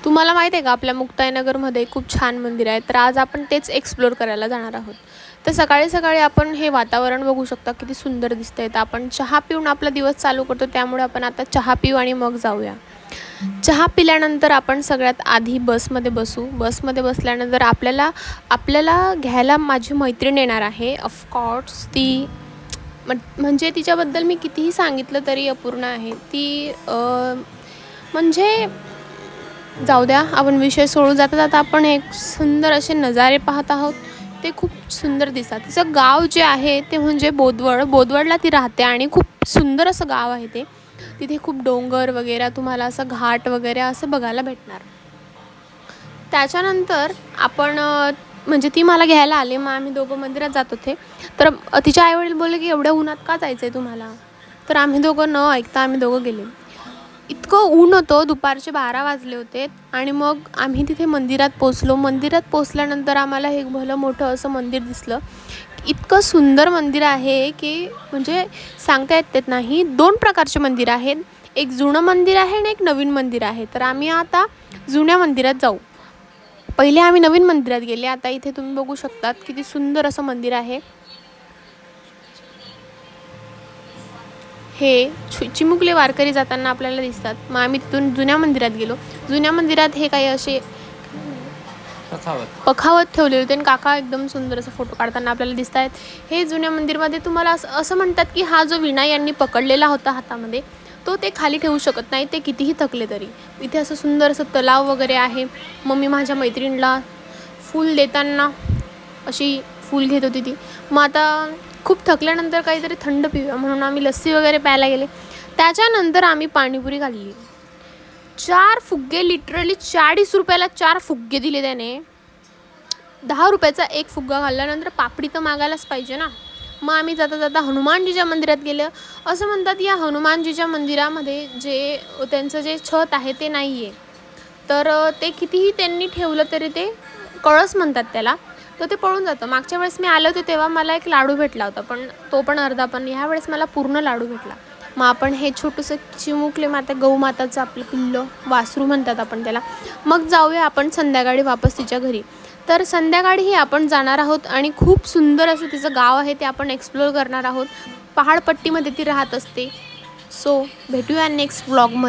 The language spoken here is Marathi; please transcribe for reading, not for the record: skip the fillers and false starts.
तुम्हाला माहीत आहे का आपल्या मुक्ताईनगरमध्ये खूप छान मंदिर आहे. तर आज आपण तेच एक्सप्लोर करायला जाणार आहोत. तर सकाळी सकाळी आपण हे वातावरण बघू शकता किती सुंदर दिसतंय. तर आपण चहा पिऊन आपला दिवस चालू करतो, त्यामुळे आपण आता चहा पिऊ आणि मग जाऊया. चहा पिल्यानंतर आपण सगळ्यात आधी बसमध्ये बसू. बसमध्ये बसल्यानंतर आपल्याला आपल्याला घ्यायला माझी मैत्रीण येणार आहे. ऑफकोर्स ती म्हणजे तिच्याबद्दल मी कितीही सांगितलं तरी अपूर्ण आहे. ती म्हणजे जाऊ द्या, आपण विषय सोडून जाता जाता आपण एक सुंदर असे नजारे पाहत आहोत. ते खूप सुंदर दिसतात. तिचं गाव जे आहे ते म्हणजे बोदवडला ती राहते आणि खूप सुंदर असं गाव आहे ते. तिथे खूप डोंगर वगैरे, तुम्हाला असं घाट वगैरे असं बघायला भेटणार. त्याच्यानंतर आपण म्हणजे ती मला घ्यायला आली, मग आम्ही दोघं मंदिरात जात होते. तर तिचे आईवडील बोलले की एवढ्या उन्हात का जायचं आहे तुम्हाला. तर आम्ही दोघं न ऐकता आम्ही दोघं गेले. इतकं ऊन होतं, दुपारचे 12 वाजले होते आणि मग आम्ही तिथे मंदिरात पोचलो. मंदिरात पोचल्यानंतर आम्हाला हे भलं मोठं असं मंदिर दिसलं. इतकं सुंदर मंदिर आहे की म्हणजे सांगता येत नाही. 2 प्रकारचे मंदिर आहेत. एक जुनं मंदिर आहे आणि एक नवीन मंदिर आहे. तर आम्ही आता जुन्या मंदिरात जाऊ. पहिले आम्ही नवीन मंदिरात गेले. आता इथे तुम्ही बघू शकतात किती सुंदर असं मंदिर आहे. हे चिमुकले वारकरी जाताना आपल्याला दिसतात. मग आम्ही तिथून जुन्या मंदिरात गेलो. जुन्या मंदिरात हे काही असे पखावत ठेवले होते आणि काका एकदम सुंदर असं फोटो काढताना आपल्याला दिसत आहेत. हे जुन्या मंदिरमध्ये तुम्हाला असं म्हणतात की हा जो विणा यांनी पकडलेला होता हातामध्ये, तो ते खाली ठेवू शकत नाही, ते कितीही थकले तरी. इथे असं सुंदर असं तलाव वगैरे आहे. मग मी माझ्या मैत्रिणीला फूल देताना अशी फूल घेत होती ती. मग आता खूप थकल्यानंतर काहीतरी थंड पिऊया म्हणून आम्ही लस्सी वगैरे प्यायला गेले. त्याच्यानंतर आम्ही पाणीपुरी खाल्ली. 4 फुग्गे, लिटरली 40 रुपयाला 4 फुग्गे दिले त्याने. 10 रुपयाचा एक फुग्गा खाल्ल्यानंतर पापडी तर मागायलाच पाहिजे ना. मग आम्ही जाता जाता हनुमानजीच्या मंदिरात गेलं. असं म्हणतात या हनुमानजीच्या मंदिरामध्ये जे त्यांचं जे छत आहे ते नाही आहे. तर ते कितीही त्यांनी ठेवलं तरी ते कळस म्हणतात त्याला, तर ते पळून जातं. मागच्या वेळेस मी आले होते तेव्हा मला एक लाडू भेटला होता, पण तो पण अर्धा. पण ह्या वेळेस मला पूर्ण लाडू भेटला. मग आपण हे छोटंसं चिमुकले माता, गौमाताचं आपलं पिल्लं, वासरू म्हणतात आपण त्याला. मग जाऊया आपण संध्याकाळी वापस तिच्या घरी. तर संध्याकाळीही आपण जाणार आहोत आणि खूप सुंदर असं तिचं गाव आहे ते आपण एक्सप्लोर करणार आहोत. पहाडपट्टीमध्ये ती राहत असते. सो भेटूया नेक्स्ट व्लॉगमध्ये.